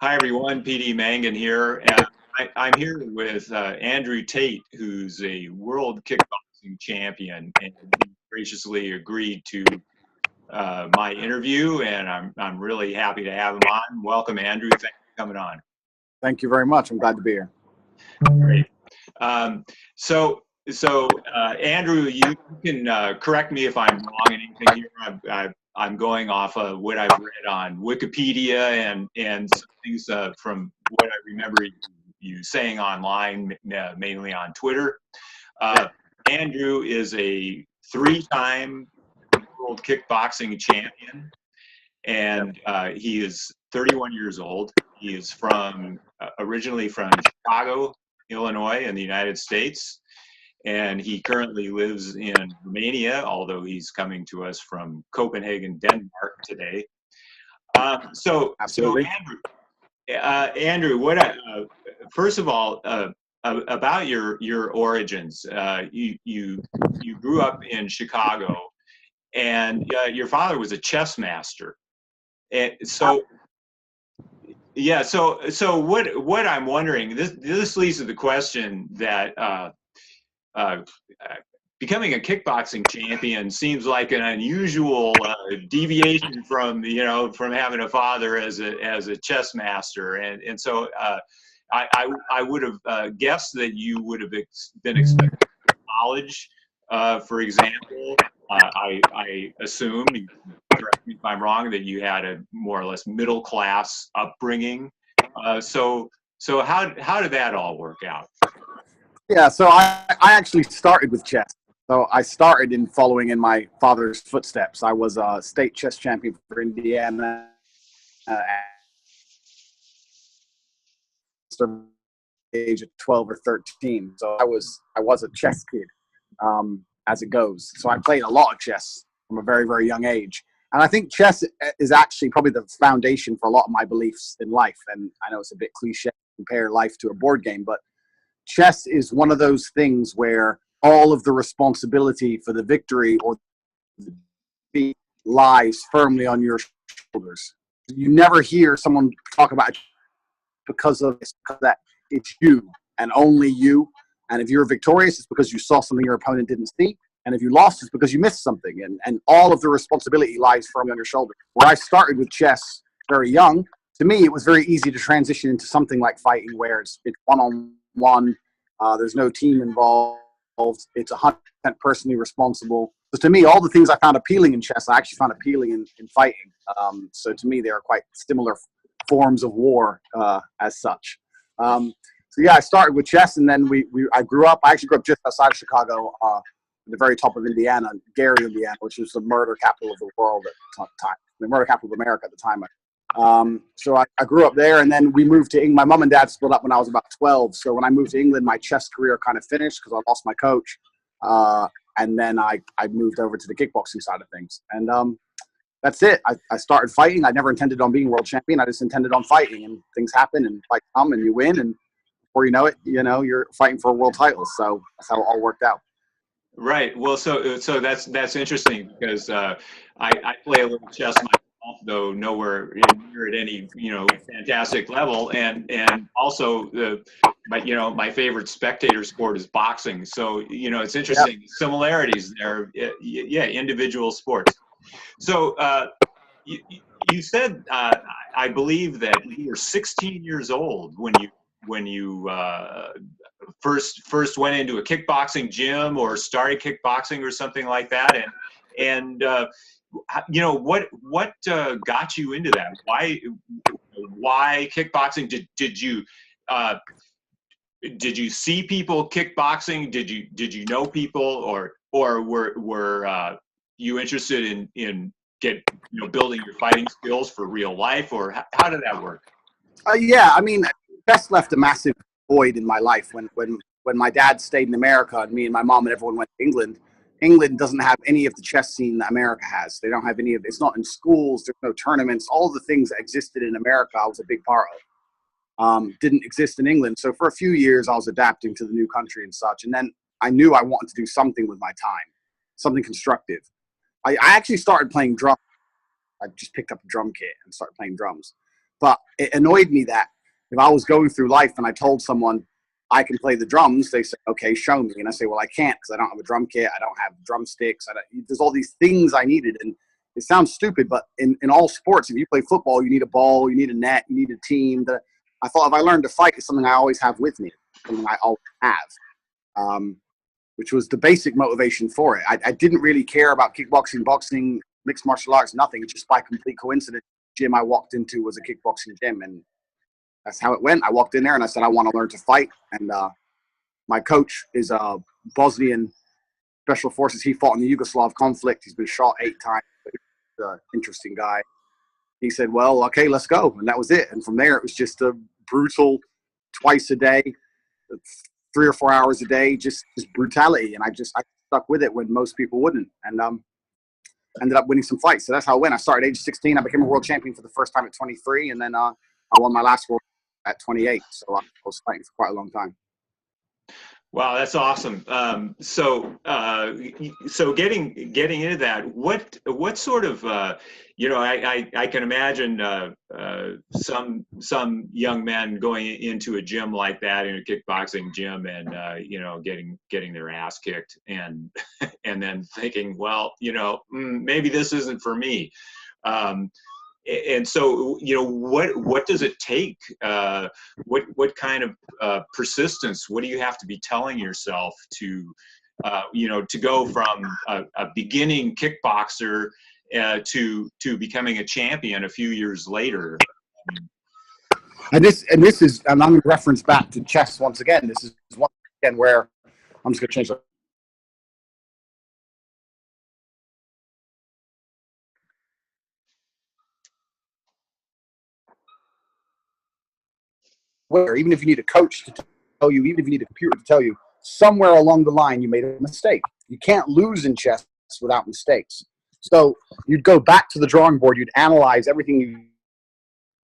Hi everyone, PD Mangan here. And I'm here with Andrew Tate, who's a world kickboxing champion, and he graciously agreed to my interview, and I'm really happy to have him on. Welcome, Andrew. Thanks for coming on. Thank you very much. I'm glad to be here. Great. Um, Andrew, you can correct me if I'm wrong in anything here. I'm going off of what I've read on Wikipedia and some things from what I remember you saying online, mainly on Twitter. Andrew is a three-time world kickboxing champion, and he is 31 years old. He is originally from Chicago, Illinois, in the United States. And he currently lives in Romania, although he's coming to us from Copenhagen, Denmark today. So Andrew, first of all, about your origins. You grew up in Chicago, and your father was a chess master. And so yeah, so what I'm wondering, this leads to the question that becoming a kickboxing champion seems like an unusual deviation from having a father as a chess master, and so I would have guessed that you would have been expected college, for example. I assume, correct me if I'm wrong, that you had a more or less middle class upbringing. So how did that all work out? Yeah, so I actually started with chess. So I started in following in my father's footsteps. I was a state chess champion for Indiana at the age of 12 or 13. So I was a chess kid, as it goes. So I played a lot of chess from a very, very young age. And I think chess is actually probably the foundation for a lot of my beliefs in life. And I know it's a bit cliche to compare life to a board game, but chess is one of those things where all of the responsibility for the victory or the defeat lies firmly on your shoulders. You never hear someone talk about it because that it's you and only you. And if you're victorious, it's because you saw something your opponent didn't see. And if you lost, it's because you missed something. And all of the responsibility lies firmly on your shoulders. Where I started with chess very young, to me, it was very easy to transition into something like fighting where it's one-on-one. There's no team involved. It's 100% personally responsible. So to me, all the things I found appealing in chess, I actually found appealing in fighting. So to me, they are quite similar forms of war as such. So yeah, I started with chess, and then I grew up. I actually grew up just outside of Chicago, at the very top of Indiana, Gary, Indiana, which was the murder capital of the world at the time, the murder capital of America at the time. So I grew up there, and then we moved to England. My mom and dad split up when I was about 12. So when I moved to England, my chess career kind of finished because I lost my coach. And then I moved over to the kickboxing side of things. And that's it. I started fighting. I never intended on being world champion. I just intended on fighting, and things happen, and fights come, and you win. And before you know it, you're fighting for a world title. So that's how it all worked out. Right. Well, so that's interesting because I play a little chess myself, though nowhere near at any fantastic level, and also my favorite spectator sport is boxing. So it's interesting similarities there. Yeah, individual sports. So you said I believe that you were 16 years old when you first went into a kickboxing gym or started kickboxing or something like that, and what got you into that? Why kickboxing? Did you see people kickboxing? Did you know people, or were you interested in building your fighting skills for real life, or how did that work? Yeah, I mean, chess left a massive void in my life when my dad stayed in America and me and my mom and everyone went to England. England doesn't have any of the chess scene that America has. They don't have any of it. It's not in schools. There's no tournaments. All the things that existed in America, I was a big part of. Didn't exist in England. So for a few years, I was adapting to the new country and such. And then I knew I wanted to do something with my time, something constructive. I actually started playing drums. I just picked up a drum kit and started playing drums. But it annoyed me that if I was going through life and I told someone I can play the drums, they say, okay, show me. And I say, well, I can't because I don't have a drum kit. I don't have drumsticks. There's all these things I needed. And it sounds stupid, but in all sports, if you play football, you need a ball, you need a net, you need a team. I thought if I learned to fight, it's something I always have with me, something I always have, which was the basic motivation for it. I didn't really care about kickboxing, boxing, mixed martial arts, nothing. Just by complete coincidence, the gym I walked into was a kickboxing gym, and that's how it went. I walked in there and I said, I want to learn to fight. And my coach is a Bosnian special forces. He fought in the Yugoslav conflict. He's been shot 8 times. He's an interesting guy. He said, well, okay, let's go. And that was it. And from there, it was just a brutal twice a day, 3 or 4 hours a day, just brutality. And I stuck with it when most people wouldn't. And ended up winning some fights. So that's how it went. I started at age 16. I became a world champion for the first time at 23. And then I won my last world at 28. So I was fighting for quite a long time. Wow, that's awesome. So getting into that, what sort of I can imagine some young men going into a gym like that, in a kickboxing gym, and getting their ass kicked, and and then thinking, well, maybe this isn't for me. And so, what does it take? What kind of persistence? What do you have to be telling yourself to go from a beginning kickboxer to becoming a champion a few years later? And I'm going to reference back to chess once again. This is once again where I'm just going to change that. Where even if you need a coach to tell you, even if you need a computer to tell you, somewhere along the line you made a mistake. You can't lose in chess without mistakes. So you'd go back to the drawing board, you'd analyze everything, you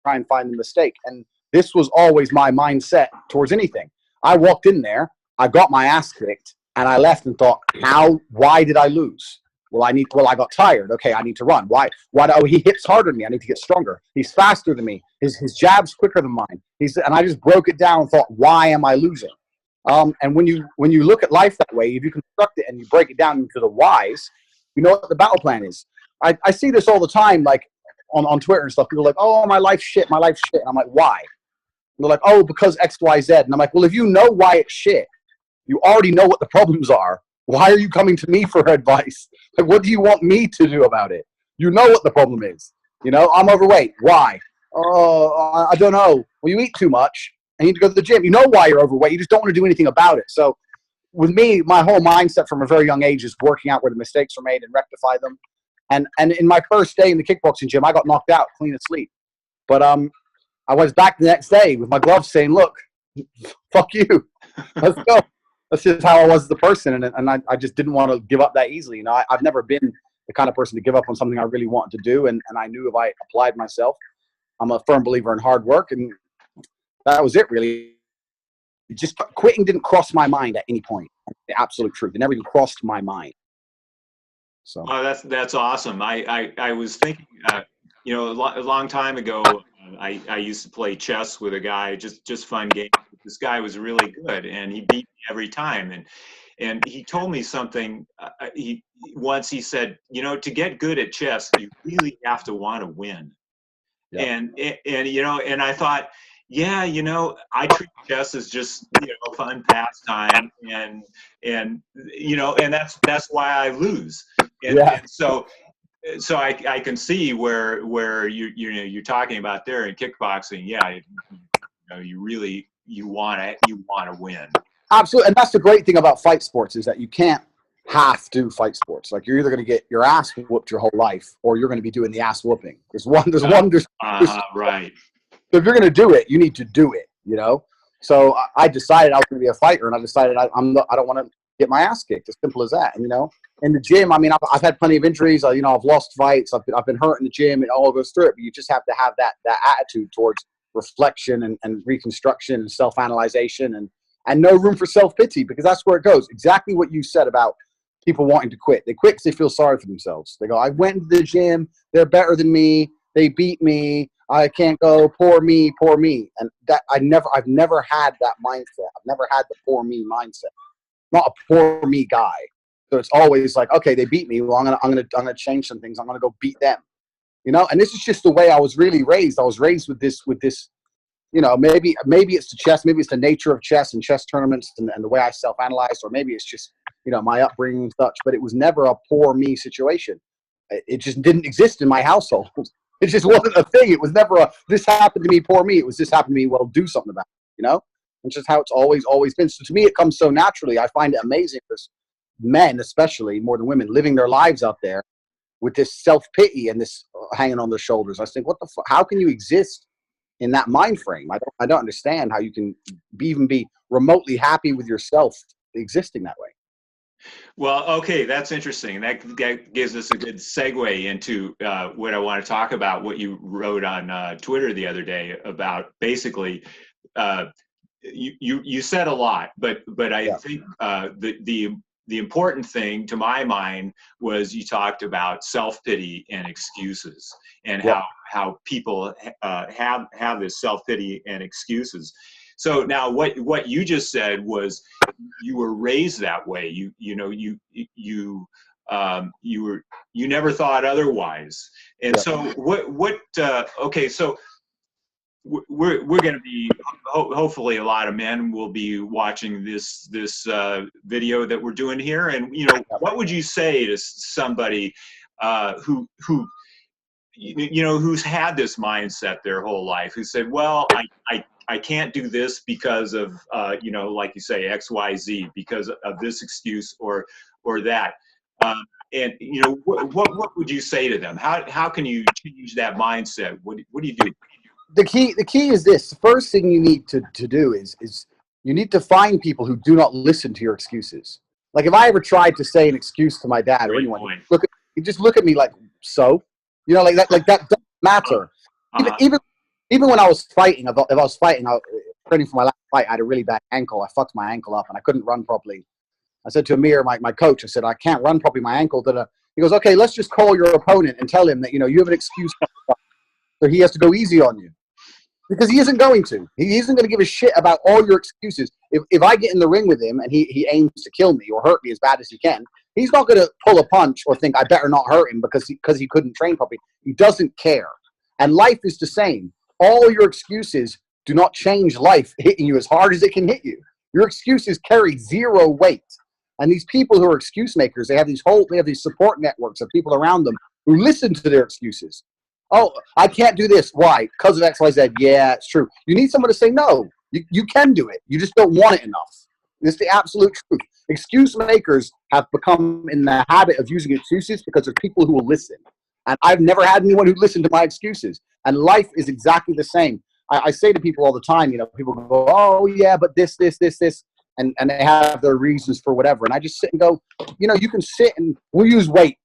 try and find the mistake. And this was always my mindset towards anything. I walked in there, I got my ass kicked, and I left and thought, why did I lose? Well, I got tired. Okay, I need to run. Why? Oh, he hits harder than me. I need to get stronger. He's faster than me. His jab's quicker than mine. And I just broke it down and thought, why am I losing? And when you look at life that way, if you construct it and you break it down into the whys, you know what the battle plan is. I see this all the time, like on Twitter and stuff. People are like, oh, my life's shit. My life's shit. And I'm like, why? And they're like, oh, because X, Y, Z. And I'm like, well, if you know why it's shit, you already know what the problems are. Why are you coming to me for advice? Like, what do you want me to do about it? You know what the problem is. I'm overweight. Why? Oh, I don't know. Well, you eat too much. I need to go to the gym. You know why you're overweight. You just don't want to do anything about it. So with me, my whole mindset from a very young age is working out where the mistakes were made and rectify them. And in my first day in the kickboxing gym, I got knocked out, clean asleep. But I was back the next day with my gloves saying, look, fuck you. Let's go. That's just how I was as a person, and I just didn't want to give up that easily. I've never been the kind of person to give up on something I really wanted to do, and I knew if I applied myself, I'm a firm believer in hard work, and that was it, really. Just quitting didn't cross my mind at any point. The absolute truth. It never even crossed my mind. So. Oh, that's awesome. I was thinking, a long time ago, I used to play chess with a guy, just fun game. This guy was really good, and he beat me every time. And he told me something. He said, to get good at chess, you really have to want to win. Yeah. And I thought, yeah, I treat chess as just fun pastime, and that's why I lose. And so I can see where you're talking about there in kickboxing. Yeah, you want to win. Absolutely, and that's the great thing about fight sports is that you can't have to fight sports. Like, you're either going to get your ass whooped your whole life, or you're going to be doing the ass whooping. There's right. So if you're going to do it, you need to do it. So I decided I was going to be a fighter, and I decided I don't want to get my ass kicked. As simple as that. And in the gym, I mean, I've had plenty of injuries. I've lost fights. I've been hurt in the gym. It all goes through it. But you just have to have that attitude towards reflection and reconstruction and self-analyzation and no room for self-pity, because that's where it goes. Exactly what you said about people wanting to quit. They quit because they feel sorry for themselves. They go, I went to the gym. They're better than me. they beat me, I can't go, poor me, poor me. And that I've never had that mindset. I've never had the poor me mindset. Not a poor me guy. So it's always like, okay, they beat me. Well, I'm gonna change some things. I'm gonna go beat them. You know, and this is just the way I was really raised. I was raised with this, you know, maybe it's the chess, maybe it's the nature of chess and chess tournaments and the way I self-analyze, or maybe it's just, you know, my upbringing and such, but it was never a poor me situation. It just didn't exist in my household. It just wasn't a thing. It was never a, this happened to me, poor me. It was, this happened to me, well, do something about it, you know? It's just how it's always been. So to me, it comes so naturally. I find it amazing for men, especially more than women, living their lives out there with this self-pity and this hanging on their shoulders. I think, what the fuck? How can you exist in that mind frame? I don't understand how you can even be remotely happy with yourself existing that way. Well, okay, that's interesting. That gives us a good segue into what I want to talk about, what you wrote on Twitter the other day about basically, you said a lot, but I think the important thing to my mind was you talked about self-pity and excuses, and how people have this self-pity and excuses. So now what you just said was you were raised that way. You never thought otherwise. And so okay, so we're going to be, hopefully a lot of men will be watching this video that we're doing here. And, you know, what would you say to somebody who you know, who's had this mindset their whole life, who said, well, I can't do this because of, you know, like you say, X, Y, Z, because of this excuse or that. And, you know, what would you say to them? How can you change that mindset? What do you do? The key is this. The first thing you need to do is you need to find people who do not listen to your excuses. Like if I ever tried to say an excuse to my dad or anyone, he'd just look at me like, so, you know, like that doesn't matter. Even when I was fighting, if I was fighting, training for my last fight, I had a really bad ankle. I fucked my ankle up and I couldn't run properly. I said to Amir, my coach, I said, I can't run properly, my ankle. He goes, okay, let's just call your opponent and tell him that, you know, you have an excuse, so he has to go easy on you. Because he isn't going to. He isn't going to give a shit about all your excuses. If I get in the ring with him and he aims to kill me or hurt me as bad as he can, he's not going to pull a punch or think I better not hurt him because he couldn't train properly. He doesn't care. And life is the same. All your excuses do not change life hitting you as hard as it can hit you. Your excuses carry zero weight. And these people who are excuse makers, they have these support networks of people around them who listen to their excuses. Oh, I can't do this. Why? Because of X, Y, Z. Yeah, it's true. You need someone to say, no, you can do it. You just don't want it enough. It's the absolute truth. Excuse makers have become in the habit of using excuses because there's people who will listen. And I've never had anyone who listened to my excuses. And life is exactly the same. I say to people all the time, you know, people go, oh, yeah, but this. And they have their reasons for whatever. And I just sit and go, you know, you can sit and we'll use weight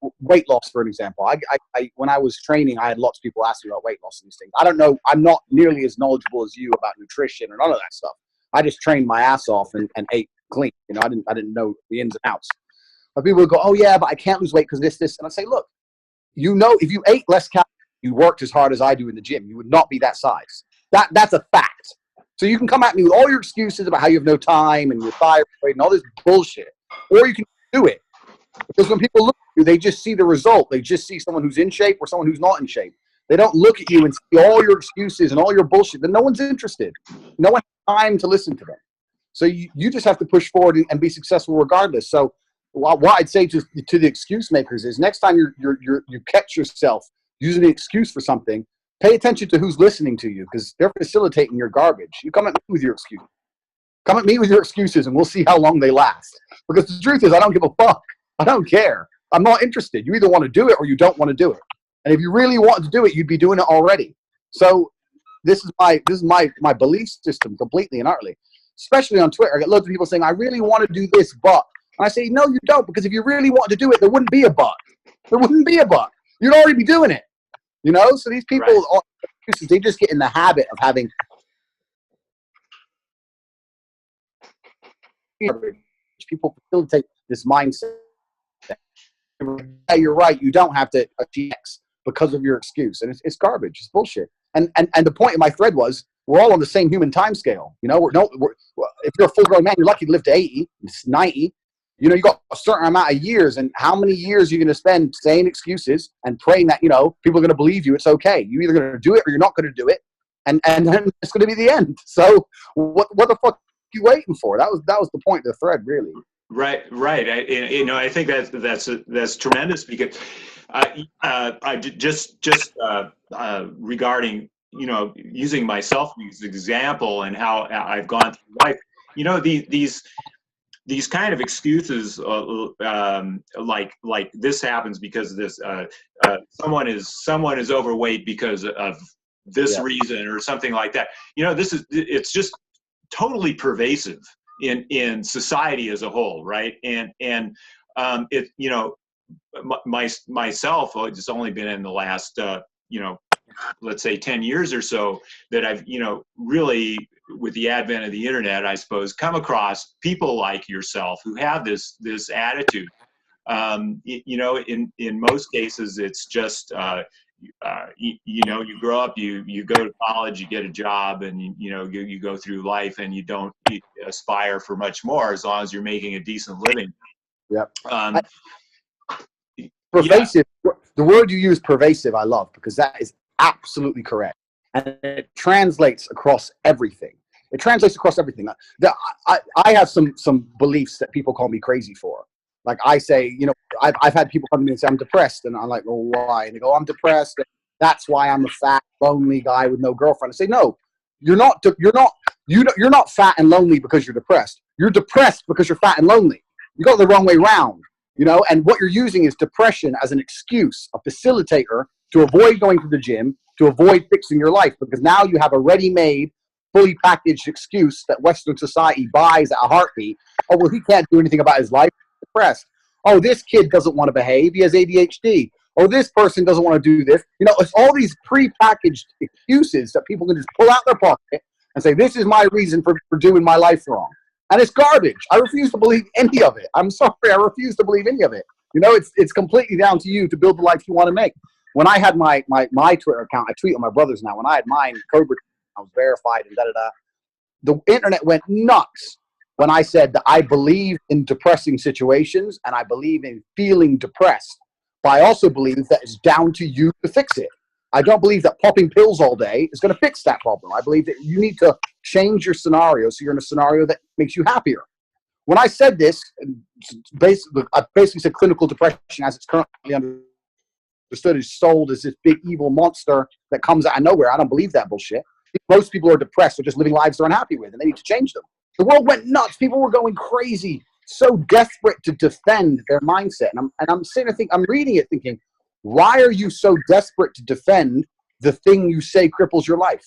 loss for an example. I when I was training, I had lots of people ask me about weight loss and these things. I don't know. I'm not nearly as knowledgeable as you about nutrition or none of that stuff. I just trained my ass off and ate clean. You know, I didn't know the ins and outs. But people would go, oh yeah, but I can't lose weight because this. And I say, look, you know, if you ate less calories, you worked as hard as I do in the gym, you would not be that size. That's a fact. So you can come at me with all your excuses about how you have no time and your thyroid and all this bullshit, or you can do it. Because when people look at you, they just see the result. They just see someone who's in shape or someone who's not in shape. They don't look at you and see all your excuses and all your bullshit. Then no one's interested. No one has time to listen to them. So you just have to push forward and be successful regardless. So what I'd say to the excuse makers is next time you catch yourself using an excuse for something, pay attention to who's listening to you because they're facilitating your garbage. You come at me with your excuses. Come at me with your excuses and we'll see how long they last. Because the truth is I don't give a fuck. I don't care. I'm not interested. You either want to do it or you don't want to do it. And if you really wanted to do it, you'd be doing it already. So this is my belief system completely and utterly. Especially on Twitter. I get loads of people saying, I really want to do this, but. And I say, no, you don't. Because if you really wanted to do it, there wouldn't be a but. There wouldn't be a but. You'd already be doing it. You know, so these people, they just get in the habit of having people facilitate this mindset. Yeah, you're right. You don't have to achieve X. because of your excuse. And it's garbage. It's bullshit. And the point of my thread was, we're all on the same human time scale. You know, if you're a full grown man, you're lucky to live to 80, 90. You know, you got a certain amount of years, and how many years are you going to spend saying excuses and praying that, you know, people are going to believe you? It's okay. You're either going to do it or you're not going to do it. And then it's going to be the end. So what the fuck are you waiting for? That was the point of the thread, really. Right. I think that's tremendous, because regarding, you know, using myself as an example and how I've gone through life, you know, these kind of excuses, like this happens because of this, someone is overweight because of this reason or something like that. You know, it's just totally pervasive in society as a whole, right? And it, you know, myself, it's only been in the last, you know, let's say 10 years or so that I've, you know, really, with the advent of the internet, I suppose, come across people like yourself who have this attitude. You know, in most cases, it's just, you know, you grow up, you go to college, you get a job, and you know, you go through life, and you don't aspire for much more as long as you're making a decent living. Yep. Pervasive. Yeah. The word you use, pervasive, I love, because that is absolutely correct, and it translates across everything. It translates across everything. I have some beliefs that people call me crazy for. Like I say, you know, I've had people come to me and say I'm depressed, and I'm like, well, why? And they go, I'm depressed. And that's why I'm a fat, lonely guy with no girlfriend. I say, no, you're not fat and lonely because you're depressed. You're depressed because you're fat and lonely. You got it the wrong way around, you know. And what you're using is depression as an excuse, a facilitator to avoid going to the gym, to avoid fixing your life, because now you have a ready-made, fully packaged excuse that Western society buys at a heartbeat. Oh, well, he can't do anything about his life. He's depressed. Oh, this kid doesn't want to behave. He has ADHD. Oh, this person doesn't want to do this. You know, it's all these pre-packaged excuses that people can just pull out their pocket and say, this is my reason for doing my life wrong. And it's garbage. I refuse to believe any of it. I'm sorry. I refuse to believe any of it. You know, it's completely down to you to build the life you want to make. When I had my Twitter account, I tweet on my brother's now. When I had mine, Cobra, I was verified and da-da-da. The internet went nuts when I said that I believe in depressing situations and I believe in feeling depressed. But I also believe that it's down to you to fix it. I don't believe that popping pills all day is going to fix that problem. I believe that you need to change your scenario so you're in a scenario that makes you happier. When I said this, I basically said clinical depression as it's currently understood is sold as this big evil monster that comes out of nowhere. I don't believe that bullshit. Most people are depressed or just living lives they're unhappy with, and they need to change them. The world went nuts. People were going crazy, so desperate to defend their mindset. And I'm sitting there I'm reading it thinking, why are you so desperate to defend the thing you say cripples your life?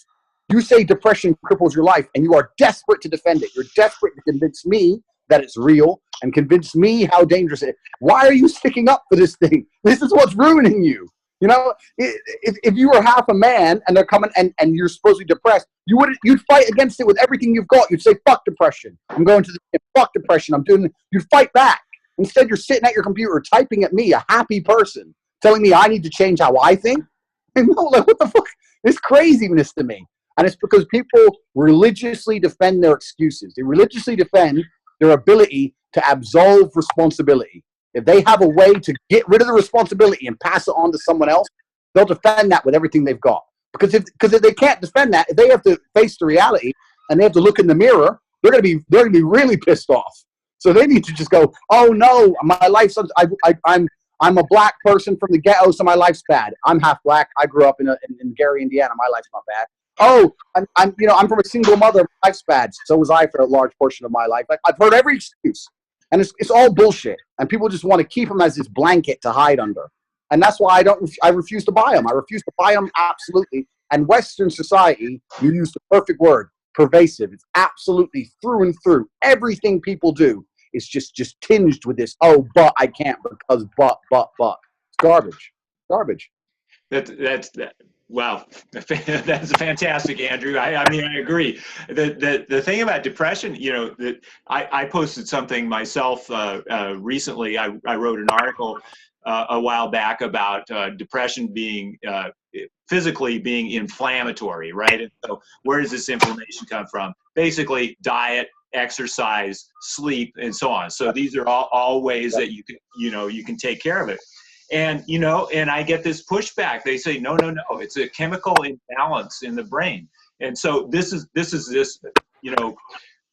You say depression cripples your life, and you are desperate to defend it. You're desperate to convince me that it's real and convince me how dangerous it is. Why are you sticking up for this thing? This is what's ruining you. You know, if you were half a man and they're coming and you're supposedly depressed, you'd fight against it with everything you've got. You'd say, fuck depression. I'm going to the gym. Fuck depression. You'd fight back. Instead, you're sitting at your computer typing at me, a happy person, telling me I need to change how I think. And like, what the fuck? It's craziness to me. And it's because people religiously defend their excuses. They religiously defend their ability to absolve responsibility. If they have a way to get rid of the responsibility and pass it on to someone else, they'll defend that with everything they've got. Because if they can't defend that, if they have to face the reality and they have to look in the mirror, they're gonna be really pissed off. So they need to just go, oh no, my life's I'm a black person from the ghetto, so my life's bad. I'm half black. I grew up in Gary, Indiana. My life's not bad. Oh, I'm from a single mother. My life's bad. So was I for a large portion of my life. Like, I've heard every excuse. And it's all bullshit. And people just want to keep them as this blanket to hide under. And that's why I refuse to buy them. I refuse to buy them, absolutely. And Western society, you use the perfect word, pervasive. It's absolutely through and through. Everything people do is just tinged with this, oh, but I can't because but. It's garbage. Garbage. Wow, that's fantastic, Andrew. I mean, I agree. The thing about depression, you know, that I posted something myself recently. I wrote an article a while back about depression being physically being inflammatory, right? And so where does this inflammation come from? Basically, diet, exercise, sleep, and so on. So these are all ways that you can, you can take care of it. And, and I get this pushback. They say, no, it's a chemical imbalance in the brain. And so this is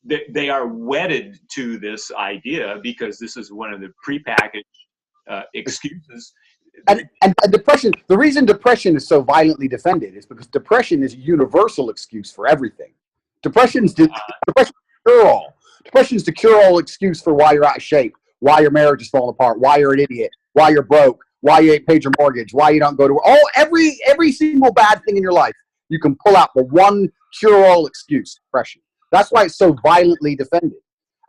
they are wedded to this idea because this is one of the prepackaged excuses. And depression, the reason depression is so violently defended is because depression is a universal excuse for everything. Depression's the cure-all. Depression's the cure-all excuse for why you're out of shape, why your marriage is falling apart, why you're an idiot, why you're broke, why you ain't paid your mortgage, why you don't go to work. Every single bad thing in your life, you can pull out the one cure-all excuse, depression. That's why it's so violently defended.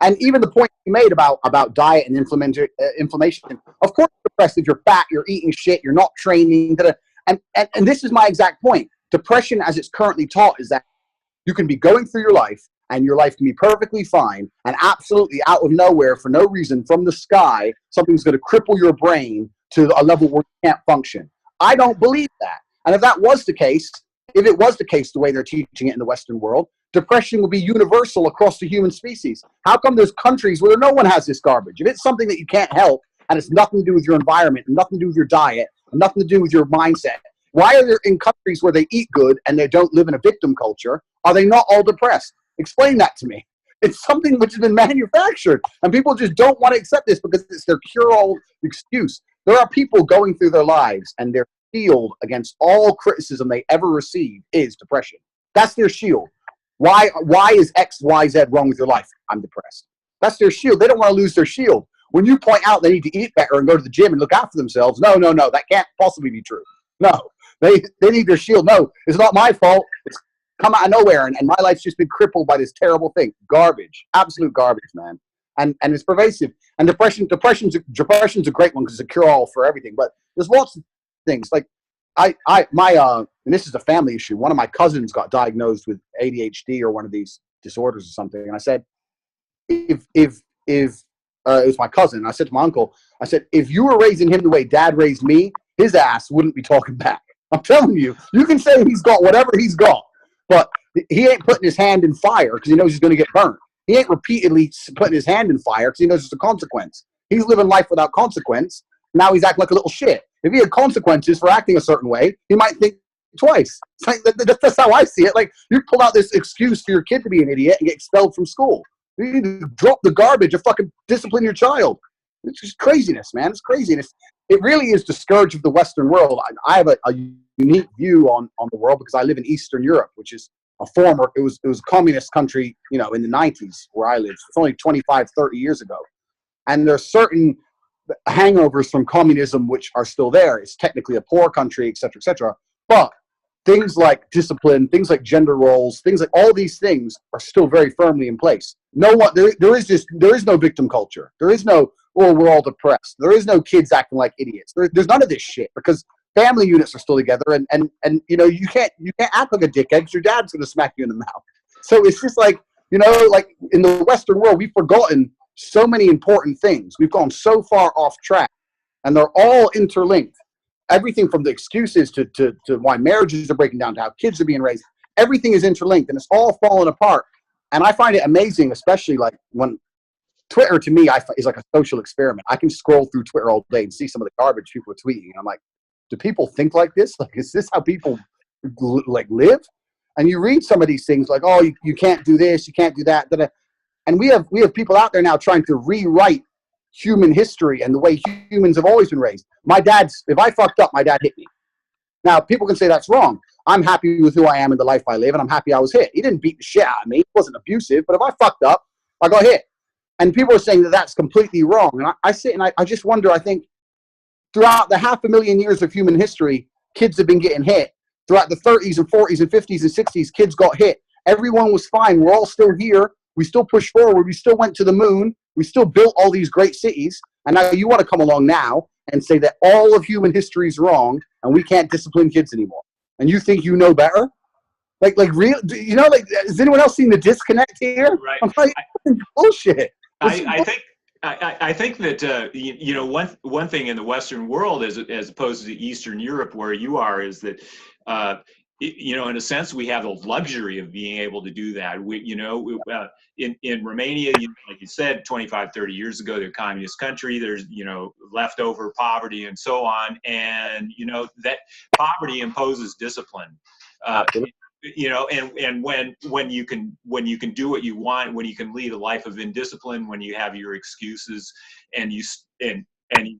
And even the point you made about diet and inflammation, of course you're depressed if you're fat, you're eating shit, you're not training. And this is my exact point. Depression as it's currently taught is that you can be going through your life and your life can be perfectly fine, and absolutely out of nowhere, for no reason, from the sky, something's going to cripple your brain to a level where you can't function. I don't believe that. And if that was the case, if it was the case the way they're teaching it in the Western world, depression would be universal across the human species. How come there's countries where no one has this garbage? If it's something that you can't help and it's nothing to do with your environment, and nothing to do with your diet, and nothing to do with your mindset, why are there in countries where they eat good and they don't live in a victim culture, are they not all depressed? Explain that to me. It's something which has been manufactured, and people just don't want to accept this because it's their cure-all excuse. There are people going through their lives and their shield against all criticism they ever receive is depression. That's their shield. Why is X, Y, Z wrong with your life? I'm depressed. That's their shield. They don't want to lose their shield. When you point out they need to eat better and go to the gym and look after themselves, no, that can't possibly be true. No, they need their shield. No, it's not my fault. It's come out of nowhere, and my life's just been crippled by this terrible thing. Garbage, absolute garbage, man. And it's pervasive. And depression's a great one because it's a cure-all for everything. But there's lots of things like and this is a family issue. One of my cousins got diagnosed with ADHD or one of these disorders or something. And I said, if it was my cousin, I said to my uncle, I said, if you were raising him the way Dad raised me, his ass wouldn't be talking back. I'm telling you, you can say he's got whatever he's got, but he ain't putting his hand in fire because he knows he's going to get burnt. He ain't repeatedly putting his hand in fire because he knows there's a consequence. He's living life without consequence. Now he's acting like a little shit. If he had consequences for acting a certain way, he might think twice. It's like, that's how I see it. Like, you pull out this excuse for your kid to be an idiot and get expelled from school. You need to drop the garbage or fucking discipline your child. It's just craziness, man. It's craziness. It really is the scourge of the Western world. I have a unique view on the world because I live in Eastern Europe, which is it was a communist country, in the 90s where I lived. It's only 25, 30 years ago. And there's certain hangovers from communism which are still there. It's technically a poor country, et cetera, et cetera. But things like discipline, things like gender roles, things like all these things are still very firmly in place. There is no victim culture. There is no, we're all depressed. There is no kids acting like idiots. There's none of this shit because family units are still together, and you can't act like a dickhead because your dad's gonna smack you in the mouth. So it's just like like in the Western world, we've forgotten so many important things. We've gone so far off track, and they're all interlinked. Everything from the excuses to why marriages are breaking down to how kids are being raised. Everything is interlinked, and it's all falling apart. And I find it amazing, especially like when Twitter to me is like a social experiment. I can scroll through Twitter all day and see some of the garbage people are tweeting. And I'm like, do people think like this? Like, is this how people live? And you read some of these things like, oh, you can't do this, you can't do that. And we have people out there now trying to rewrite human history and the way humans have always been raised. If I fucked up, my dad hit me. Now, people can say that's wrong. I'm happy with who I am and the life I live, and I'm happy I was hit. He didn't beat the shit out of me. He wasn't abusive, but if I fucked up, I got hit. And people are saying that that's completely wrong. And I sit and I just wonder, I think, throughout the 500,000 years of human history, kids have been getting hit. Throughout the 30s and 40s and 50s and 60s, kids got hit. Everyone was fine. We're all still here. We still push forward. We still went to the moon. We still built all these great cities. And now you want to come along now and say that all of human history is wrong and we can't discipline kids anymore. And you think you know better? Like real, has anyone else seen the disconnect here? Right. I'm like, bullshit. I think I think that you know, one thing in the Western world, as opposed to Eastern Europe where you are, is that you know, in a sense, we have the luxury of being able to do that. You know, in Romania, like you said, 25, 30 years ago, they're a communist country. There's, you know, leftover poverty and so on, and you know that poverty imposes discipline. You know, and when you can do what you want, when you can lead a life of indiscipline, when you have your excuses, and you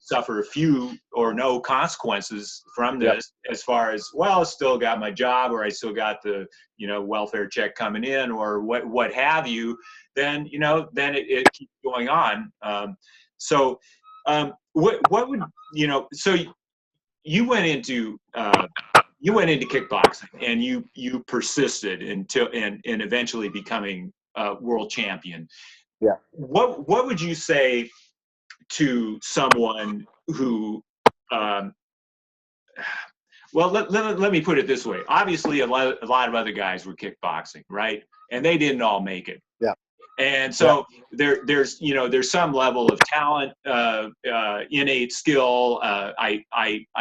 suffer few or no consequences from this, as far as, well, I still got my job, or I still got the, you know, welfare check coming in, or what have you, then, you know, then it keeps going on. What would, you know, so you went into kickboxing, and you persisted until and eventually becoming world champion. Yeah. What would you say to someone who, well, let me put it this way. Obviously, a lot of other guys were kickboxing, right? And they didn't all make it. Yeah. And so there's you know, there's some level of talent, innate skill. I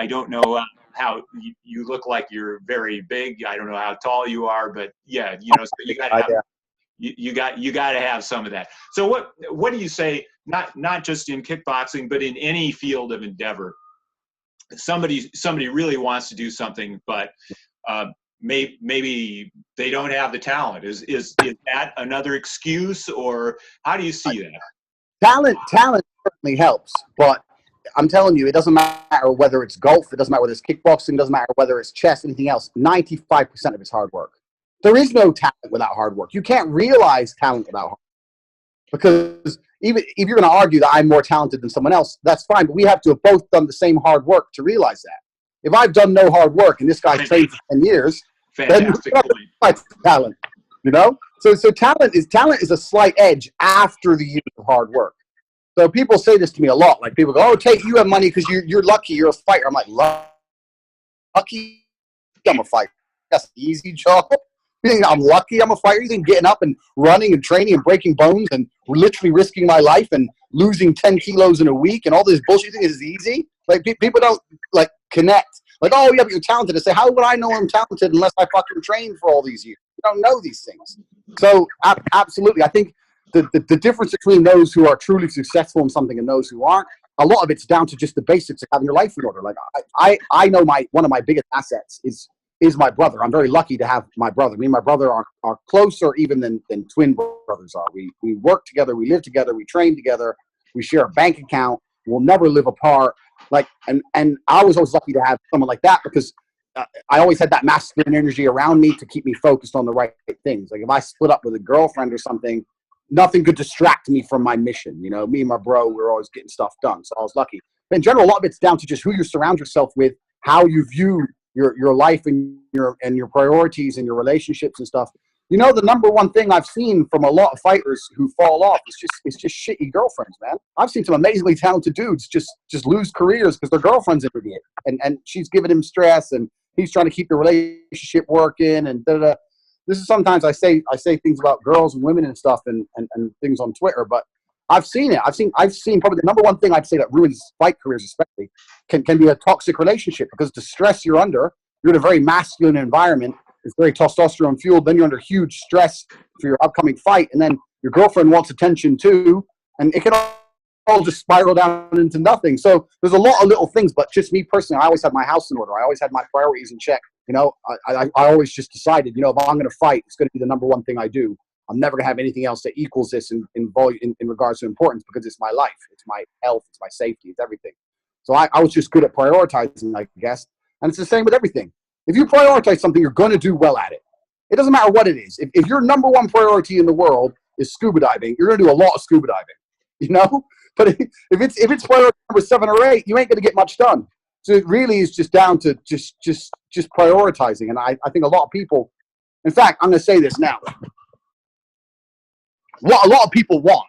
don't know how you look like you're very big. I don't know how tall you are, but yeah, you know, so you got to have you got to have some of that. So what do you say? Not just in kickboxing, but in any field of endeavor. Somebody really wants to do something, but maybe they don't have the talent. Is that another excuse, or how do you see that? Talent certainly helps, but I'm telling you, it doesn't matter whether it's golf, it doesn't matter whether it's kickboxing, it doesn't matter whether it's chess, anything else. 95% of it's hard work. There is no talent without hard work. You can't realize talent without hard work. Because even if you're going to argue that I'm more talented than someone else, that's fine. But we have to have both done the same hard work to realize that. If I've done no hard work and this guy's trained for 10 years, fantastic then that's talent. You know? So talent is a slight edge after the use of hard work. So people say this to me a lot. Like, people go, "Oh, Tate, you have money because you're lucky. You're a fighter." I'm like, lucky? I'm a fighter. That's an easy job. You think I'm lucky I'm a fighter? You think getting up and running and training and breaking bones and literally risking my life and losing 10 kilos in a week and all this bullshit, you think is easy? Like, people don't, like, connect. Like, "Oh, yeah, but you're talented." I say, how would I know I'm talented unless I fucking trained for all these years? You don't know these things. So, absolutely. I think the difference between those who are truly successful in something and those who aren't, a lot of it's down to just the basics of having your life in order. Like, I know one of my biggest assets is my brother. I'm very lucky to have my brother. Me and my brother are closer even than twin brothers are. We work together, we live together, we train together, we share a bank account, we'll never live apart. Like, and I was always lucky to have someone like that, because I always had that masculine energy around me to keep me focused on the right things. Like, if I split up with a girlfriend or something, nothing could distract me from my mission. You know, me and my bro, we were always getting stuff done. So I was lucky. But in general, a lot of it's down to just who you surround yourself with, how you view your life and your priorities and your relationships and stuff. You know, the number one thing I've seen from a lot of fighters who fall off is just shitty girlfriends, man. I've seen some amazingly talented dudes just lose careers because their girlfriend's an idiot, and she's giving him stress, and he's trying to keep the relationship working, and da-da-da. This is sometimes I say things about girls and women and stuff and things on Twitter, but I've seen it. I've seen probably the number one thing I'd say that ruins fight careers, especially, can be a toxic relationship, because the stress you're under, you're in a very masculine environment. It's very testosterone fueled. Then you're under huge stress for your upcoming fight, and then your girlfriend wants attention too, and it can all just spiral down into nothing. So there's a lot of little things, but just me personally, I always had my house in order. I always had my priorities in check. You know, I always just decided, you know, if I'm going to fight, it's going to be the number one thing I do. I'm never going to have anything else that equals this in volume, in regards to importance, because it's my life, it's my health, it's my safety, it's everything. So I was just good at prioritizing, I guess. And it's the same with everything. If you prioritize something, you're going to do well at it. It doesn't matter what it is. If your number one priority in the world is scuba diving, you're going to do a lot of scuba diving, you know? But if it's priority number 7 or 8, you ain't going to get much done. So it really is just down to just prioritizing. And I think a lot of people, in fact, I'm going to say this now. What a lot of people want,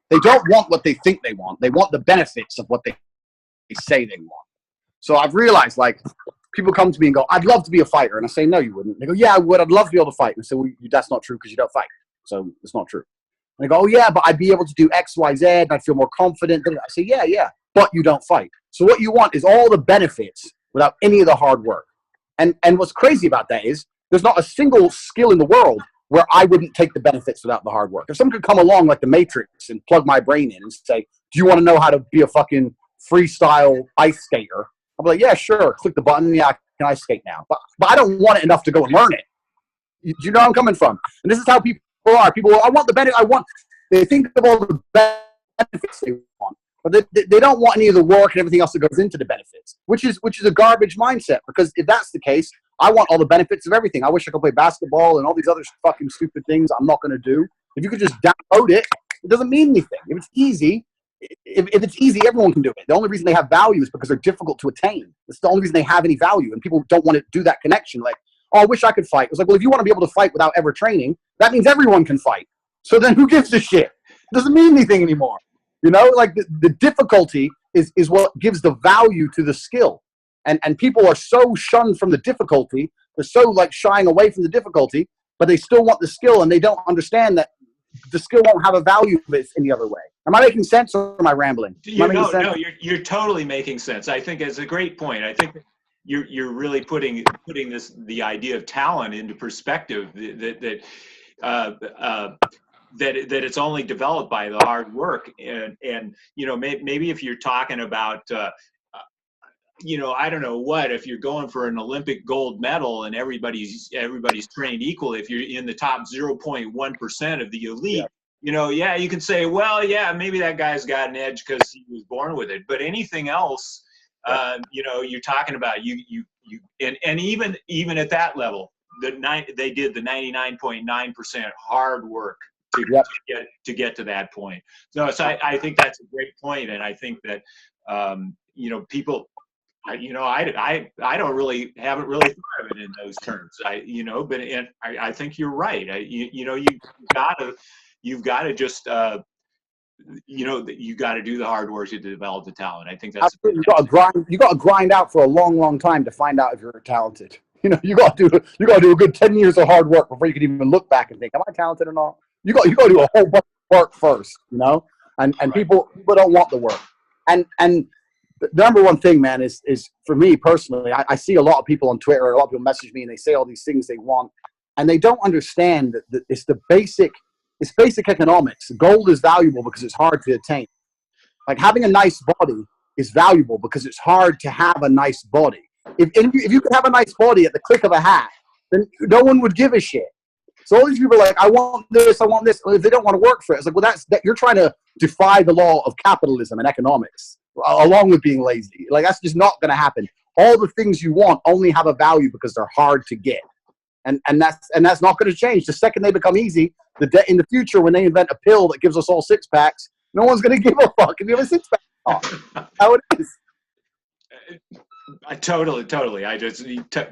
they don't want what they think they want. They want the benefits of what they say they want. So I've realized, like, people come to me and go, "I'd love to be a fighter." And I say, "No, you wouldn't." They go, "Yeah, I would. I'd love to be able to fight." And I say, "Well, that's not true, because you don't fight. So it's not true." And they go, oh yeah, but I'd be able to do X, Y, Z, and I'd feel more confident. I say, yeah, but you don't fight. So what you want is all the benefits without any of the hard work. And what's crazy about that is there's not a single skill in the world where I wouldn't take the benefits without the hard work. If someone could come along like the Matrix and plug my brain in and say, do you want to know how to be a fucking freestyle ice skater? I'll be like, yeah, sure. Click the button. Yeah, I can ice skate now. But I don't want it enough to go and learn it. Do you know where I'm coming from? And this is how people are. People, I want the benefit. They think of all the benefits they want, but they don't want any of the work and everything else that goes into the benefits, which is a garbage mindset. Because if that's the case, I want all the benefits of everything. I wish I could play basketball and all these other fucking stupid things I'm not going to do. If you could just download it, it doesn't mean anything. If it's easy, if it's easy, everyone can do it. The only reason they have value is because they're difficult to attain. It's the only reason they have any value, and people don't want to do that connection. Like, oh, I wish I could fight. It's like, well, if you want to be able to fight without ever training, that means everyone can fight. So then who gives a shit? It doesn't mean anything anymore. You know, like the difficulty is what gives the value to the skill. And people are so shunned from the difficulty. They're so like shying away from the difficulty, but they still want the skill, and they don't understand that the skill won't have a value if it's any other way. Am I making sense, or am I rambling? No, you're totally making sense. I think it's a great point. I think you're really putting the idea of talent into perspective. That it's only developed by the hard work, and you know, maybe if you're talking about you know, I don't know what, if you're going for an Olympic gold medal and everybody's trained equally, if you're in the top 0.1% of the elite, yeah. You know, yeah, you can say, well, yeah, maybe that guy's got an edge because he was born with it. But anything else, you know, you're talking about and even at that level, they did the 99.9% hard work to get to that point. So I think that's a great point, and I think that you know, people. You know, I haven't really thought of it in those terms. You know, but I think you're right. You know, you've got to just you know, you got to do the hard work to develop the talent. I think that's you got to grind. You got to grind out for a long time to find out if you're talented. You know, you got to do a good 10 years of hard work before you can even look back and think, am I talented or not? You got to do a whole bunch of work first. You know, and right. people don't want the work. And the number one thing, man, is for me personally, I see a lot of people on Twitter, a lot of people message me and they say all these things they want, and they don't understand that it's basic economics. Gold is valuable because it's hard to attain. Like having a nice body is valuable because it's hard to have a nice body. If you could have a nice body at the click of a hat, then no one would give a shit. So all these people are like, I want this. If they don't want to work for it, it's like, well, you're trying to defy the law of capitalism and economics, along with being lazy. Like, that's just not going to happen. All the things you want only have a value because they're hard to get. And that's not going to change. The second they become easy, in the future, when they invent a pill that gives us all six packs, no one's going to give a fuck if you have a six pack. How it is. Totally. I just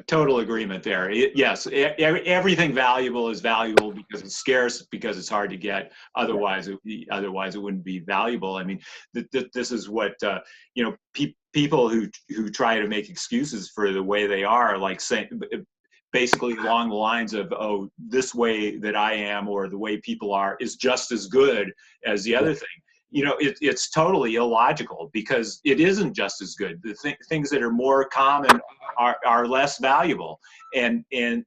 total agreement there. Yes, everything valuable is valuable because it's scarce, because it's hard to get. Otherwise, it wouldn't be valuable. I mean, this is what you know. People who try to make excuses for the way they are, like saying basically along the lines of, oh, this way that I am or the way people are is just as good as the other thing. You know, it's totally illogical because it isn't just as good. The things that are more common are less valuable, and the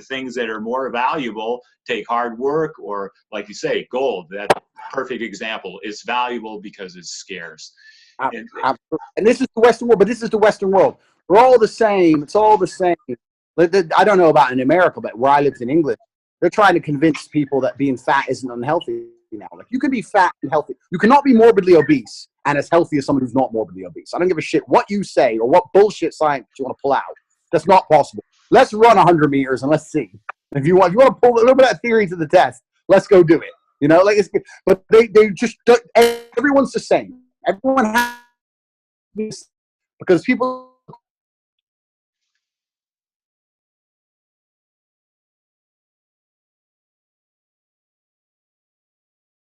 things that are more valuable take hard work, or like you say, gold. That perfect example. It's valuable because it's scarce. And this is the Western world, but this is the Western world. We're all the same. It's all the same. I don't know about in America, but where I lived in England, they're trying to convince people that being fat isn't unhealthy. Now, like, you can be fat and healthy. You cannot be morbidly obese and as healthy as someone who's not morbidly obese. I don't give a shit what you say or what bullshit science you want to pull out. That's not possible. Let's run 100 meters and let's see. If you want to pull a little bit of that theory to the test, let's go do it. You know, like, but they just don't, everyone's the same. Everyone has this because people.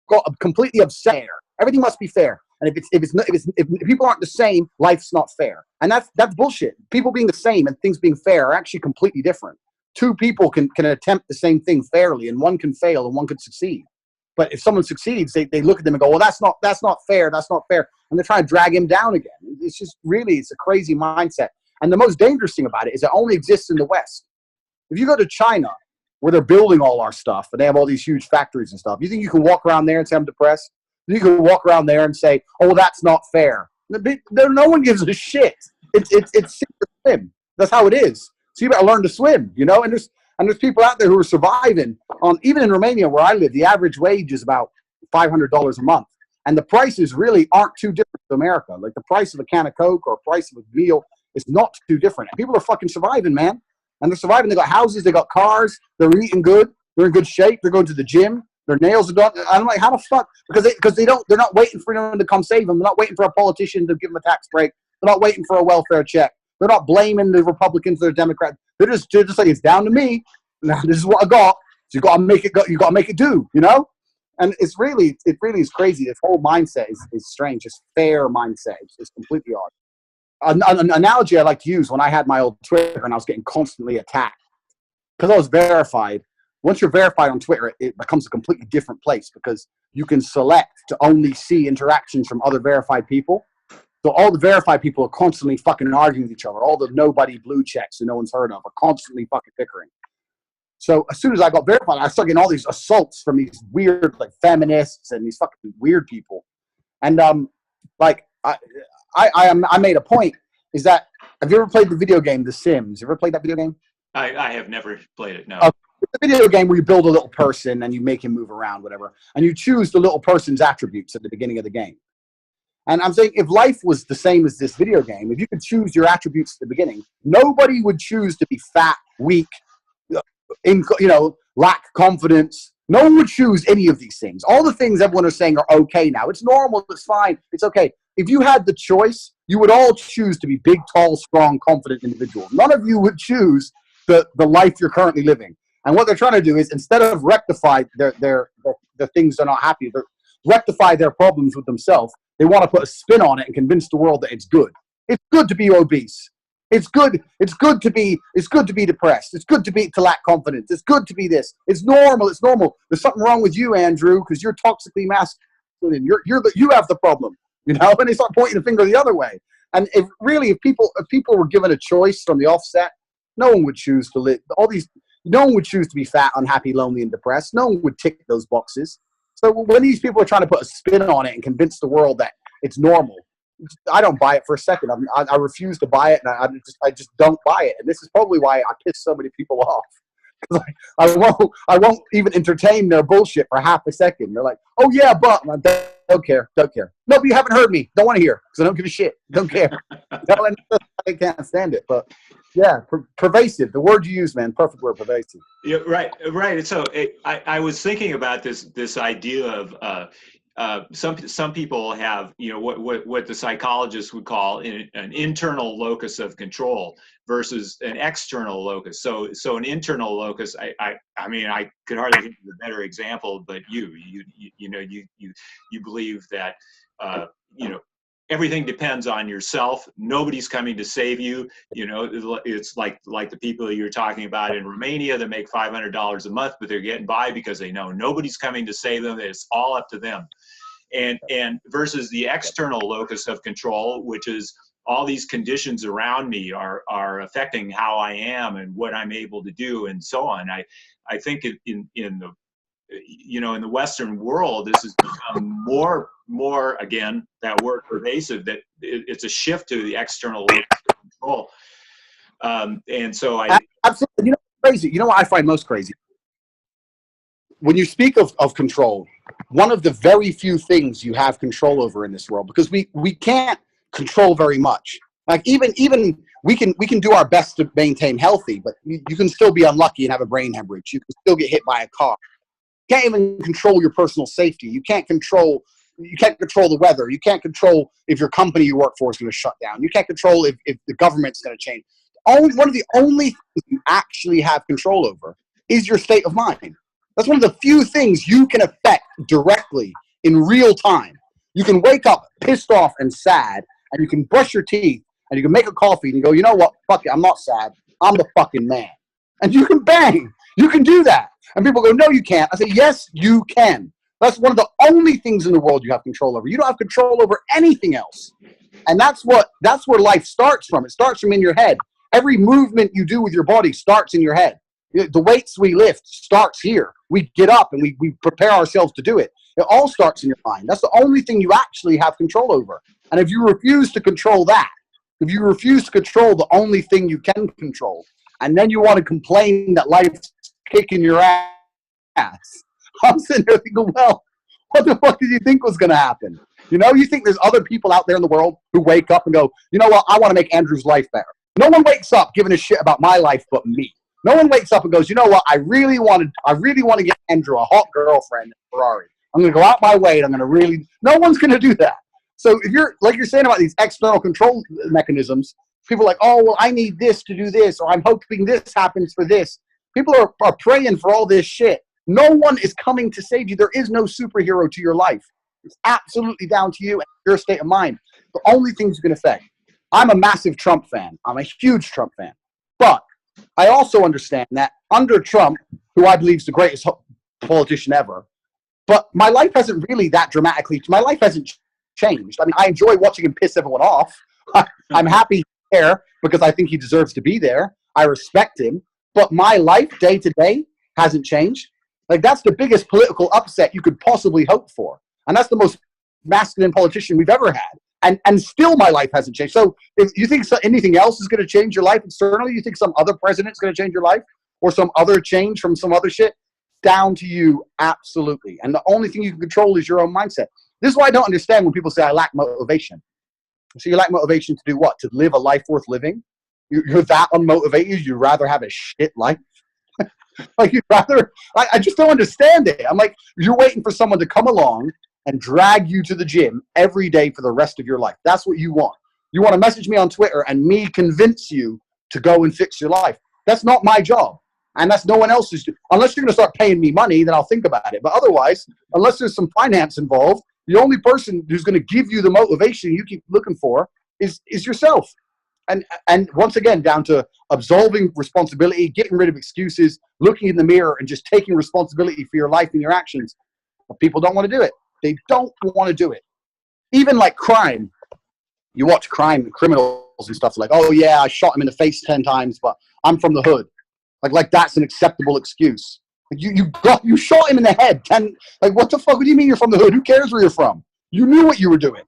Got completely upset. Everything must be fair, and if people aren't the same, life's not fair, and that's bullshit. People being the same and things being fair are actually completely different. Two people can attempt the same thing fairly, and one can fail and one could succeed. But if someone succeeds, they look at them and go, well, that's not fair. That's not fair. And they're trying to drag him down again. It's just really, it's a crazy mindset. And the most dangerous thing about it is it only exists in the West. If you go to China, where they're building all our stuff, and they have all these huge factories and stuff, you think you can walk around there and say, I'm depressed? You can walk around there and say, oh, well, that's not fair. No one gives a shit. It's sink or swim. That's how it is. So you better learn to swim, you know? And there's people out there who are surviving on, even in Romania where I live, the average wage is about $500 a month. And the prices really aren't too different to America. Like the price of a can of Coke or a price of a meal is not too different. And people are fucking surviving, man. And they're surviving. They got houses, they got cars, they're eating good, they're in good shape, they're going to the gym, their nails are done. I'm like, how the fuck? Because they're not waiting for anyone to come save them. They're not waiting for a politician to give them a tax break. They're not waiting for a welfare check. They're not blaming the Republicans or the Democrats. They're just like, it's down to me. Now this is what I got. So you got to make it go. You got to make it do. You know. And it really is crazy. This whole mindset is strange. This fair mindset is completely odd. An analogy I like to use when I had my old Twitter and I was getting constantly attacked because I was verified. Once you're verified on Twitter, it becomes a completely different place because you can select to only see interactions from other verified people. So all the verified people are constantly fucking arguing with each other. All the nobody blue checks who no one's heard of are constantly fucking bickering. So as soon as I got verified, I started getting all these assaults from these weird like feminists and these fucking weird people. And like I made a point is that, have you ever played the video game The Sims? You ever played that video game? I have never played it, no. It's a video game where you build a little person and you make him move around, whatever. And you choose the little person's attributes at the beginning of the game. And I'm saying if life was the same as this video game, if you could choose your attributes at the beginning, nobody would choose to be fat, weak, lack confidence. No one would choose any of these things. All the things everyone is saying are okay now. It's normal. It's fine. It's okay. If you had the choice, you would all choose to be big, tall, strong, confident individuals. None of you would choose the life you're currently living. And what they're trying to do is, instead of rectify the things they're not happy, rectify their problems with themselves, they want to put a spin on it and convince the world that it's good. It's good to be obese. It's good to be depressed. It's good to lack confidence. It's good to be this. It's normal. It's normal. There's something wrong with you, Andrew, because you're toxically masculine. You have the problem, you know. And they start pointing the finger the other way. And if people were given a choice from the offset, no one would choose to live. No one would choose to be fat, unhappy, lonely, and depressed. No one would tick those boxes. So when these people are trying to put a spin on it and convince the world that it's normal, I don't buy it for a second. I refuse to buy it, and I just don't buy it. And this is probably why I piss so many people off. Because I won't even entertain their bullshit for half a second. They're like, oh yeah, but I don't care. No, but you haven't heard me. Don't want to hear because I don't give a shit. Don't care. I can't stand it. But yeah, pervasive. The word you use, man, perfect word, pervasive. Yeah, right. So I was thinking about this idea of some people have, what the psychologists would call an internal locus of control versus an external locus. So an internal locus, I mean, I could hardly think of a better example, but you believe that, everything depends on yourself. Nobody's coming to save you. It's like the people you're talking about in Romania that make $500 a month, but they're getting by because they know nobody's coming to save them. It's all up to them. And versus the external locus of control, which is all these conditions around me are affecting how I am and what I'm able to do and so on. I think in the Western world, this has become more again, that word pervasive, that it's a shift to the external locus of control. And so absolutely, crazy. You know what I find most crazy? When you speak of control, one of the very few things you have control over in this world, because we can't control very much. Like even we can do our best to maintain healthy, but you can still be unlucky and have a brain hemorrhage. You can still get hit by a car. You can't even control your personal safety. You can't control the weather. You can't control if your company you work for is going to shut down. You can't control if the government's going to change. One of the only things you actually have control over is your state of mind. That's one of the few things you can affect directly in real time. You can wake up pissed off and sad, and you can brush your teeth, and you can make a coffee, and you go, you know what? Fuck it, I'm not sad. I'm the fucking man. And you can bang. You can do that. And people go, no, you can't. I say, yes, you can. That's one of the only things in the world you have control over. You don't have control over anything else. And that's where life starts from. It starts from in your head. Every movement you do with your body starts in your head. The weights we lift starts here. We get up and we prepare ourselves to do it. It all starts in your mind. That's the only thing you actually have control over. And if you refuse to control that, if you refuse to control the only thing you can control, and then you want to complain that life's kicking your ass, I'm sitting there thinking, well, what the fuck did you think was going to happen? You know, you think there's other people out there in the world who wake up and go, you know what, I want to make Andrew's life better. No one wakes up giving a shit about my life but me. No one wakes up and goes, you know what, I really want to get Andrew a hot girlfriend in a Ferrari. I'm going to go out my way and no one's going to do that. So if you're, like you're saying about these external control mechanisms, people are like, oh, well, I need this to do this, or I'm hoping this happens for this. People are praying for all this shit. No one is coming to save you. There is no superhero to your life. It's absolutely down to you and your state of mind. The only things you can affect. I'm a massive Trump fan. I'm a huge Trump fan. But I also understand that under Trump, who I believe is the greatest politician ever, but my life hasn't really that dramatically, my life hasn't changed. I mean, I enjoy watching him piss everyone off. I'm happy there because I think he deserves to be there. I respect him. But my life day to day hasn't changed. Like, that's the biggest political upset you could possibly hope for. And that's the most masculine politician we've ever had. And still my life hasn't changed. So if you think anything else is going to change your life externally, you think some other president's going to change your life, or some other change from some other shit, down to you, absolutely. And the only thing you can control is your own mindset. This is why I don't understand when people say I lack motivation. So you lack motivation to do what? To live a life worth living? You're that unmotivated? You'd rather have a shit life? Like, you'd rather... I just don't understand it. I'm like, you're waiting for someone to come along and drag you to the gym every day for the rest of your life. That's what you want. You want to message me on Twitter and me convince you to go and fix your life. That's not my job. And that's no one else's. Unless you're going to start paying me money, then I'll think about it. But otherwise, unless there's some finance involved, the only person who's going to give you the motivation you keep looking for is yourself. And once again, down to absolving responsibility, getting rid of excuses, looking in the mirror and just taking responsibility for your life and your actions. But people don't want to do it. They don't want to do it. Even like crime. You watch crime and criminals and stuff like, oh yeah, I shot him in the face 10 times, but I'm from the hood. Like that's an acceptable excuse. Like you shot him in the head 10. Like, what the fuck? What do you mean you're from the hood? Who cares where you're from? You knew what you were doing.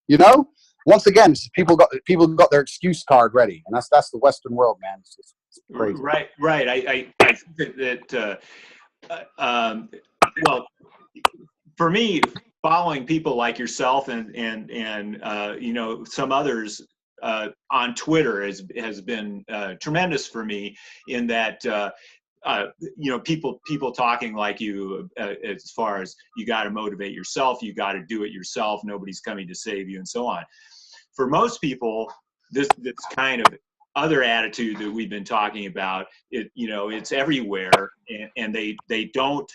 You know? Once again, people got their excuse card ready, and that's the Western world, man. It's crazy. Right. I think that well, for me, following people like yourself and you know, some others on Twitter has been tremendous for me, in that you know, people talking like you, as far as you got to motivate yourself, you got to do it yourself, nobody's coming to save you, and so on. For most people, this kind of other attitude that we've been talking about, you know, it's everywhere, and they don't.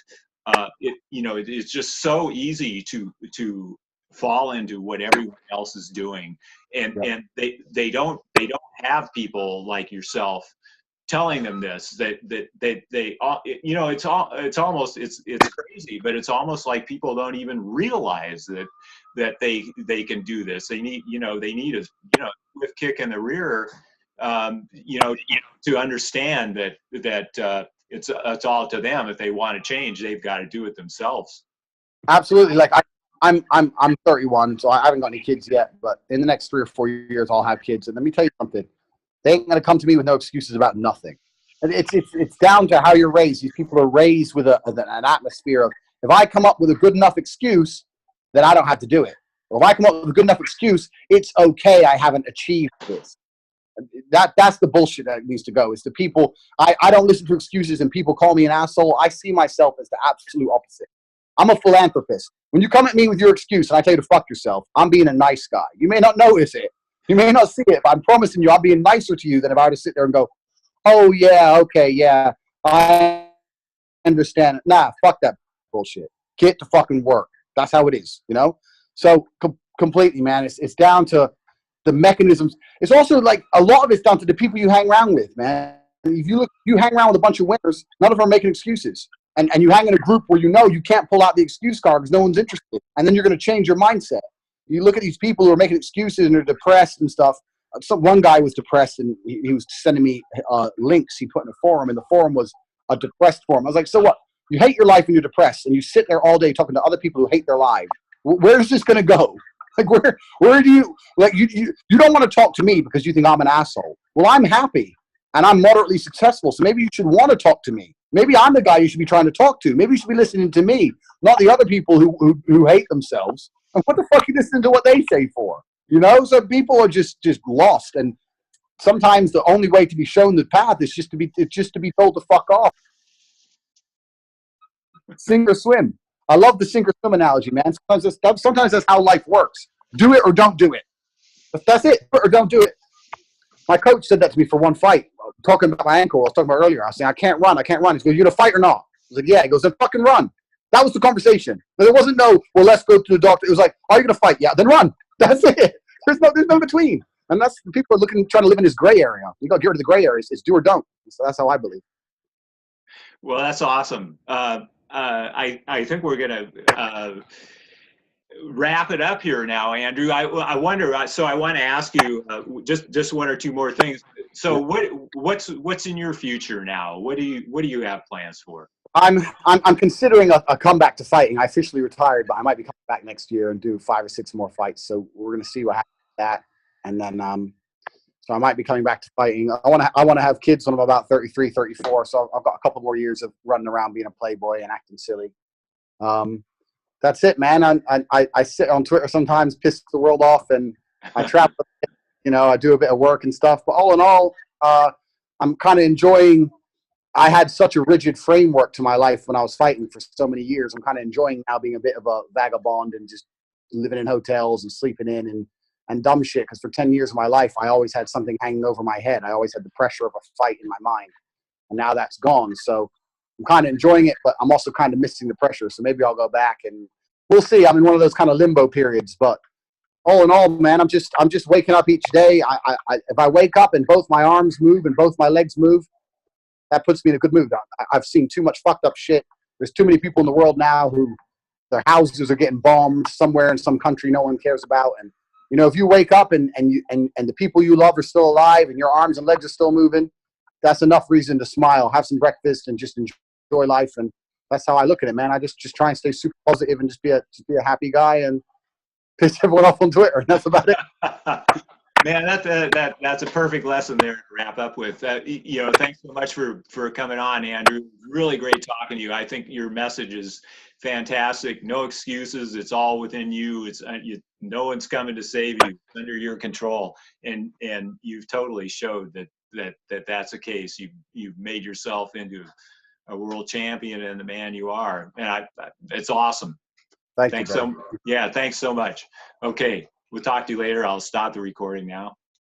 You know, it's just so easy to fall into what everyone else is doing, and they don't have people like yourself telling them this, that they you know, it's almost crazy, but it's almost like people don't even realize that they can do this. They need a, you know, with kick in the rear, you know, to understand that it's all to them. If they want to change, they've got to do it themselves. Absolutely. Like I'm 31, so I haven't got any kids yet, but in the next 3 or 4 years I'll have kids. And let me tell you something. They ain't gonna come to me with no excuses about nothing. And it's down to how you're raised. These people are raised with an atmosphere of, if I come up with a good enough excuse, then I don't have to do it. Or if I come up with a good enough excuse, it's okay, I haven't achieved this. That's the bullshit that needs to go. It's the people, I don't listen to excuses and people call me an asshole. I see myself as the absolute opposite. I'm a philanthropist. When you come at me with your excuse and I tell you to fuck yourself, I'm being a nice guy. You may not notice it. You may not see it, but I'm promising you I'm being nicer to you than if I were to sit there and go, oh, yeah, okay, yeah, I understand. Nah, fuck that bullshit. Get to fucking work. That's how it is, you know? So completely, man. It's down to the mechanisms. It's also like a lot of it's down to the people you hang around with, man. If you hang around with a bunch of winners, none of them are making excuses. and you hang in a group where you can't pull out the excuse card because no one's interested, and then you're going to change your mindset. You look at these people who are making excuses and are depressed and stuff. One guy was depressed, and he was sending me links he put in a forum, and the forum was a depressed forum. I was like, so what? You hate your life and you're depressed, and you sit there all day talking to other people who hate their lives. Where's this going to go? Like, where do you, like, you don't want to talk to me because you think I'm an asshole. Well, I'm happy, and I'm moderately successful, so maybe you should want to talk to me. Maybe I'm the guy you should be trying to talk to. Maybe you should be listening to me, not the other people who hate themselves. And what the fuck are you listening to what they say for? You know, so people are just lost, and sometimes the only way to be shown the path is just to be told to fuck off. Sink or swim. I love the sink or swim analogy, man. Sometimes that's how life works. Do it or don't do it. That's it. Or don't do it. My coach said that to me for one fight. Talking about my ankle, I was talking about earlier. I was saying, I can't run. He goes, you gonna fight or not? I was like, yeah. He goes, then fucking run. That was the conversation. But there wasn't no, well, let's go to the doctor. It was like, are you gonna fight? Yeah, then run. That's it. There's no between. And that's, people are trying to live in this gray area. You got to get rid of the gray areas. It's do or don't. So that's how I believe. Well, that's awesome. I think we're going to wrap it up here now, Andrew. I wonder. So I want to ask you just one or two more things. So what's in your future now? What do you have plans for? I'm considering a comeback to fighting. I officially retired, but I might be coming back next year and do 5 or 6 more fights. So we're going to see what happens with that, and then so I might be coming back to fighting. I want to have kids when I'm about 33, 34. So I've got a couple more years of running around being a playboy and acting silly. That's it, man. I sit on Twitter sometimes, piss the world off, and I travel. You know, I do a bit of work and stuff. But all in all, I'm kind of enjoying. I had such a rigid framework to my life when I was fighting for so many years. I'm kind of enjoying now being a bit of a vagabond and just living in hotels and sleeping in and dumb shit. Because for 10 years of my life, I always had something hanging over my head. I always had the pressure of a fight in my mind. And now that's gone. So I'm kind of enjoying it, but I'm also kind of missing the pressure. So maybe I'll go back and we'll see. I'm in one of those kind of limbo periods. But all in all, man, I'm just waking up each day. If I wake up and both my arms move and both my legs move, that puts me in a good mood. I've seen too much fucked up shit. There's too many people in the world now who their houses are getting bombed somewhere in some country no one cares about. And, you know, if you wake up and the people you love are still alive and your arms and legs are still moving, that's enough reason to smile, have some breakfast, and just enjoy life. And that's how I look at it, man. I just try and stay super positive and just be a happy guy and piss everyone off on Twitter. And that's about it. Man, that's a perfect lesson there to wrap up with. You know, thanks so much for coming on, Andrew. Really great talking to you. I think your message is fantastic. No excuses. It's all within you. It's no one's coming to save you. It's under your control, and you've totally showed that's the case. You've made yourself into a world champion and the man you are, and it's awesome. Thanks so much. Okay. We'll talk to you later. I'll stop the recording now.